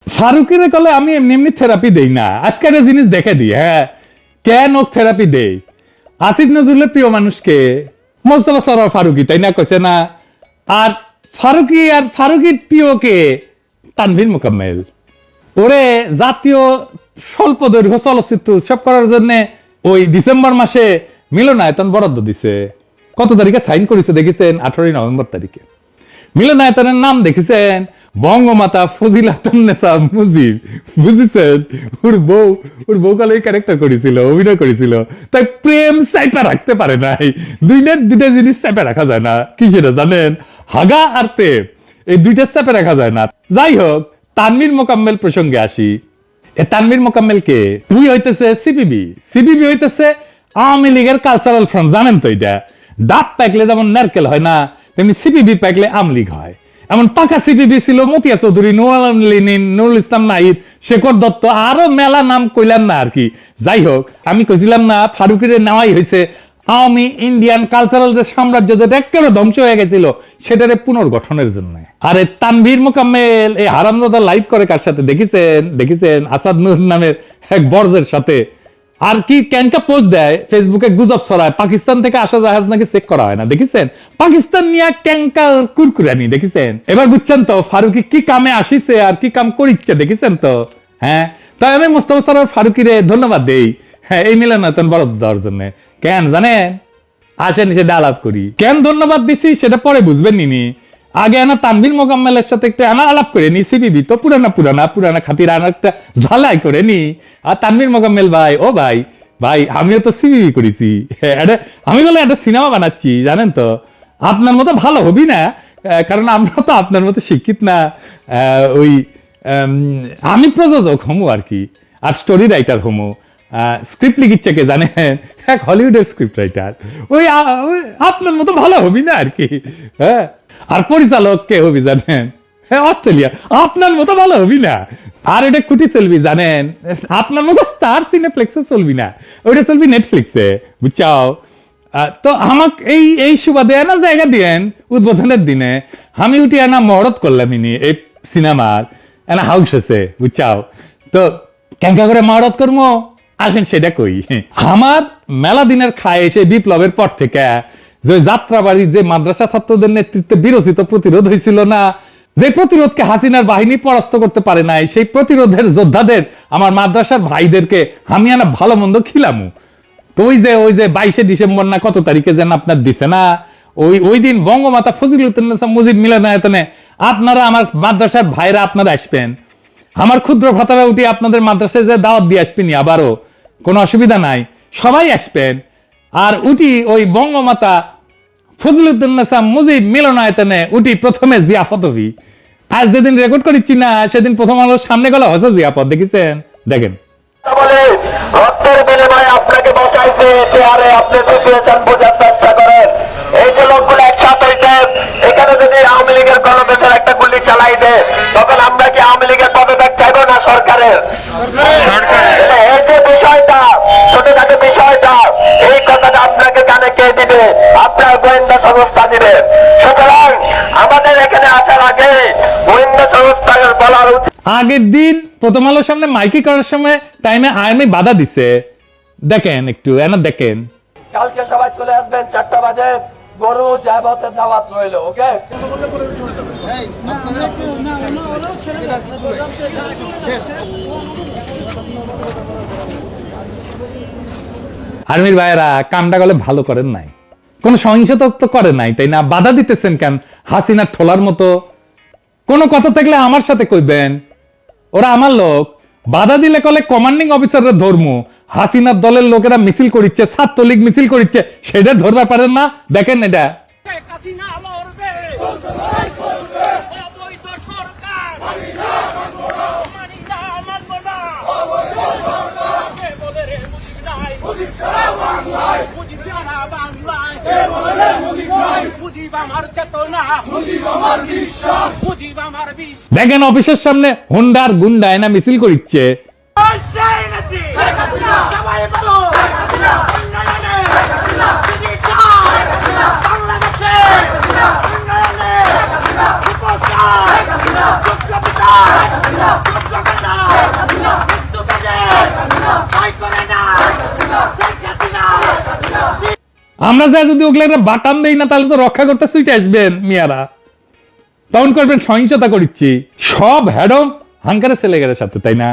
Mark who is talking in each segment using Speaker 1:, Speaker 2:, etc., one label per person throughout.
Speaker 1: ফারুকিরে কলে আমি এমনি এমনি থেরাপি দেই না, আজকে একটা জিনিস দেখে দিই। হ্যাঁ, কেন থেরাপি দেই? আসিফ নজরুলের প্রিয় মানুষকে মোস্তফা সরোয়ার ফারুকি, তাই না, কইছে না? আর ফারুকি আর ফারুকির প্রিয়কে তানভীর মোকাম্মেল। ওরে জাতীয় স্বল্প দৈর্ঘ্য চলচ্চিত্র উৎসব করার জন্য ওই ডিসেম্বর মাসে মিলনায়তন বরাদ্দ দিছে। কত তারিখে সাইন করেছে দেখেছেন? 18 নভেম্বর তারিখে। মিলনায়তনের নাম দেখেছেন বঙ্গমাতা ফজিলাতুন্নেসা মুজিব, বুঝেছেন? ওর বউ কালে ক্যারেক্টার করেছিল, অভিনয় করেছিল। তাই প্রেম চাইপা রাখতে পারে নাই। দুইটা জিনিস চাইপা রাখা যায় না। কি সেটা জানেন? হাগা আর প্রেম, এই দুইটা চাইপা রাখা যায় না। যাই হোক, তানভীর মোকাম্মেল প্রসঙ্গে আসি। তানভীর মোকাম্মেল কে? উই হইতেছে সিপিবি হইতেছে আওয়ামী লীগের কালচারাল ফ্রন্ট। জানেন তো এটা? ডাব পাকলে যেমন নারকেল হয় না, তেমনি সিপিবি পাকলে আওয়ামী লীগ হয়। এমন পাকা সিপিবি ছিল মতিয়া চৌধুরী, নুরুল ইসলাম নাহিদ, শেখর দত্ত, আরো মেলা নাম কইলাম না আর কি। যাই হোক, আমি কইছিলাম না ফারুকের নেওয়াই হয়েছে আওয়ামী ইন্ডিয়ান কালচারাল যে সাম্রাজ্য যেটা একেবারে ধ্বংস হয়ে গেছিল সেটারে পুনর্গঠনের জন্য। আরে তানভীর মোকাম্মেল এই হারামজাদা লাইভ করে কার সাথে দেখেছেন? আসাদ নূর নামের এক বর্জের সাথে। আর কি ক্যানকা পোস্ট দেয় ফেসবুকে, গুজব ছড়ায় পাকিস্তান থেকে আসা জাহাজ নাকি চেক করা হয় না। দেখেছেন? পাকিস্তান নিয়ে ক্যাঙ্কা কুরকুরানি। দেখেছেন? এবার বুঝছেন তো ফারুকি কি কামে আসিছে আর কি কাম করিচ্ছে। দেখেছেন তো? হ্যাঁ, তাই আমি মোস্তফা সরোয়ার ফারুকিরে ধন্যবাদ দেই। হ্যাঁ, এই মিলনায়তন বরাদ্দ দেওয়ার জন্য। কেন জানেন? আসেন সেটা আলাপ করি। কেন ধন্যবাদ দিছি সেটা পরে বুঝবেন নি। আগে আনা তানভীর মোকাম্মেলের সাথে একটা আলাপ করে নি। সিপিবি তো পুরানা খাতির একটা ঝালাই করে নি। আর তানভীর মোকাম্মেল ভাই, ও ভাই আমিও তো সিপিবি করেছি। আমি বলে একটা সিনেমা বানাচ্ছি, জানেন তো? আপনার মতো ভালো হবি না, কারণ আমরা তো আপনার মতো শিক্ষিত না। ওই আমি প্রযোজক হমু আর কি, আর স্টোরি রাইটার হমু। স্ক্রিপ্ট লিখিচ্ছে কে জানেন? এক হলিউডের স্ক্রিপ্ট রাইটার। ওই আপনার মতো ভালো হবি না আর কি। হ্যাঁ, আর পরিচালক কে হবি জানেন? হ্যাঁ, অস্ট্রেলিয়া। আপনার মতো ভালো হবি না। আর এটা কুটি চলবি জানেন? আপনার মতো স্টার সিনেপ্লেক্সে চলবি না, ওইটা চলবি নেটফ্লিক্সে, বুঝছাও? তো আমাকে এই সুবাদে না জায়গা দিয়েন উদ্বোধনের দিনে। আমি উঠি না মহরত করলাম ইনি এই সিনেমার এনা হাউস আছে, বুঝছাও? তো কেঙ্কা করে মহরত করবো আসেন সেটা কই। আমার মেলা দিনের খায় এসে বিপ্লবের পর থেকে যে যাত্রাবাড়ি যে মাদ্রাসা ছাত্রদের নেতৃত্বে বিরোচিত প্রতিরোধ হয়েছিল না, যে প্রতিরোধকে হাসিনার বাহিনী পরাস্ত করতে পারে নাই, সেই প্রতিরোধের যোদ্ধাদের আমার মাদ্রাসার ভাইদেরকে আমি আনা ভালো মন্দ খিলামু। তো ওই যে 22শে ডিসেম্বর না কত তারিখে যেন আপনার দিছে না, ওই দিন বঙ্গমাতা ফজিলাতুন্নেসা মুজিব মিলনায়তনে আপনারা আমার মাদ্রাসার ভাইরা আপনারা আসবেন। আমার ক্ষুদ্র ভ্রাতারা উঠি আপনাদের মাদ্রাসায় যে দাওয়াত দিয়ে আসবেন, আবারও কোনো অসুবিধা নাই, সবাই আসবেন। আর উঠি ওই বঙ্গমাতা ফজিলাতুন্নেসা মুজিব মিলনায়তনে উঠি প্রথমে জিয়াফত হবি। আর যেদিন রেকর্ড করেছি না সেদিন প্রথম আলোর সামনে গেল হচ্ছে জিয়াফত। দেখেছেন? দেখেন।
Speaker 2: রক্তের বিনিময়ে আপনাকে বসাইছে চেয়ারে, আপনি সিচুয়েশন বোঝার চেষ্টা করেন। এই যে লোকগুলো একসাথে হইতে এখানে যদি আওয়ামী লীগের কর্মদেশের একটা গুলি চালাই দেয়, তখন আমরা কি আওয়ামী লীগের পদত্যাগ চাইবো না সরকারের? এই যে বিষয়টা, ছোটখাটো বিষয়টা, এই কথাটা আপনাকে জানে কে দিবে? আপনার গোয়েন্দা সংস্থা দিবে। সুতরাং আমাদের এখানে আসার আগে গোয়েন্দা সংস্থার বলার উচিত।
Speaker 1: আগের দিন প্রথম আলোর সামনে মাইকি করার সময় টাইমে আর্মি বাধা দিছে। দেখেন একটু এনা দেখেন।
Speaker 2: কালকে সবাই চলে আসবেন 4টা বাজে, গরু জায়বতের দাওয়াত রইল। ওকে,
Speaker 1: আর্মির ভাইয়েরা কামটা গলে ভালো করেন নাই, কোন সহিংসতা তো করে নাই, তাই না? বাধা দিতেছেন কেন? হাসিনার ঠোলার মতো কোন কথা থাকলে আমার সাথে কইবেন। ওরা আমার লোক, বাধা দিলে কলে কমান্ডিং অফিসাররা ধর্ম। হাসিনার দলের লোকেরা মিছিল করিচ্ছে, ছাত্রলীগ মিছিল করিচ্ছে, সেটা ধরবার পারেন না? দেখেন এটা। দেখেন অফিসের সামনে হুন্ডার গুন্ডা এনা মিছিল করিচ্ছে। আমরা যা যদি ওগুলো একটা বাটাম দেই না তাহলে তো রক্ষা করতে সুইটে আসবেন মিয়ারা, তখন করবেন সহিংসতা করিচ্ছি। সব হ্যাডম হাঙ্কারে ছেলেগের সাথে, তাই না?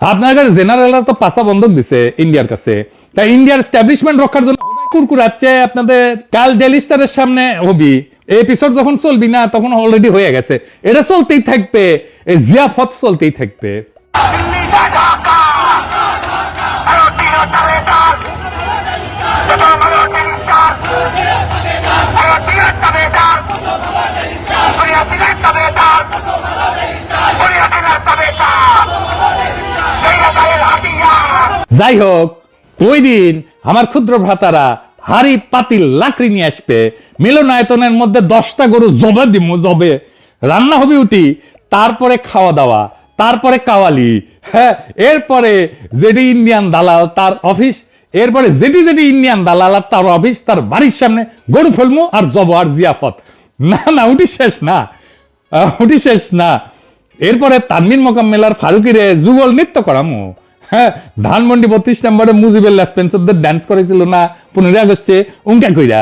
Speaker 1: আপনার কাছে জেনারেলরা তো পাশা বন্ধক দিছে ইন্ডিয়ার কাছে, তাই ইন্ডিয়ার এস্টাবলিশমেন্ট রক্ষার জন্য কুরকুরাচ্ছে আপনাদের। কাল ডেলি স্টারের সামনে হবি, এই এপিসোড যখন চলবি না তখন অলরেডি হয়ে গেছে, এটা চলতেই থাকবে, এই জিয়াফত চলতেই থাকবে। যাই হোক, ওই দিন আমার ক্ষুদ্র ভ্রাতারা হাড়ি পাতিল লাকড়ি নিয়ে আসবে, মিলনায়তনের মধ্যে 10টা গরু জবে দিমু, জবে রান্না হবে উঠি, তারপরে খাওয়া দাওয়া, তারপরে কাওয়ালি, হ্যাঁ, এরপরে যেটি ইন্ডিয়ান দালাল তার অফিস, এরপরে যেটি যেটি ইন্ডিয়ান দালাল তার অফিস, তার বাড়ির সামনে গরু ফেলমু আর জব আর জিয়াফত। না না, উঠি শেষ না, উঠি শেষ না। এরপরে তানমিন মোকাম্মেলার ফারুকিরে যুগল নৃত্য করামু। হ্যাঁ, ধানমন্ডি 32 নম্বরে মুজিবের লেসপেন্সারদের ডান্স করেছিল না 15 আগস্টে, উনকা কইরা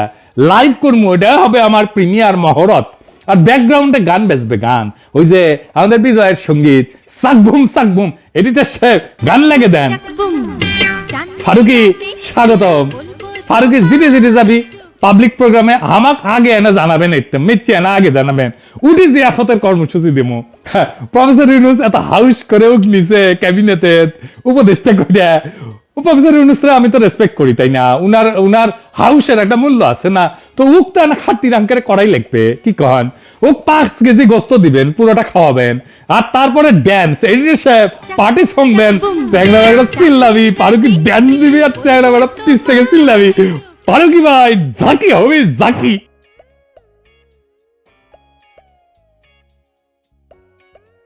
Speaker 1: লাইভ করমু। এটা হবে আমার প্রিমিয়ার মহরত। আর ব্যাকগ্রাউন্ডে গান বেজবে, গান ওই যে আমাদের বিজয়ের সঙ্গীত সাকবুম সাকবুম, এডিটর সাহেব গান লাগে দেন। ফারুকি স্বাগতম। ফারুকি জিতে জিতে যাবি পাবলিক প্রোগ্রামে, আমাক আগে এনে জানাবেন, একদম মিচ্ছি এনে আগে জানাবেন, উঠি জিয়াফতের কর্মসূচি দেবো। হ্যাঁ, প্রফেসর ইউনুস এত হাউস করে উঠলিছে ক্যাবিনেটের উপদেষ্টা করে। প্রফেসর ইউনুসরা আমি তো রেসপেক্ট করি, তাই না? উনার হাউসের একটা মূল্য আছে না, তো উক তো না খাতি রাঙ্কের করাই লাগবে, কি কন? ও 5 কেজি গোস্ত দিবেন, পুরোটা খাওয়াবেন, আর তারপরে ড্যান্স, এডিটর সাহেব পার্টি সং দেন, চ্যাংড়া বেড়া চিল্লাবি, ফারুকি ড্যান্স দিবি আর চ্যাংড়া বেড়া পিছ থেকে চিল্লাবি, ফারুকি ভাই ঝাঁকি হবে, ঝাঁকি।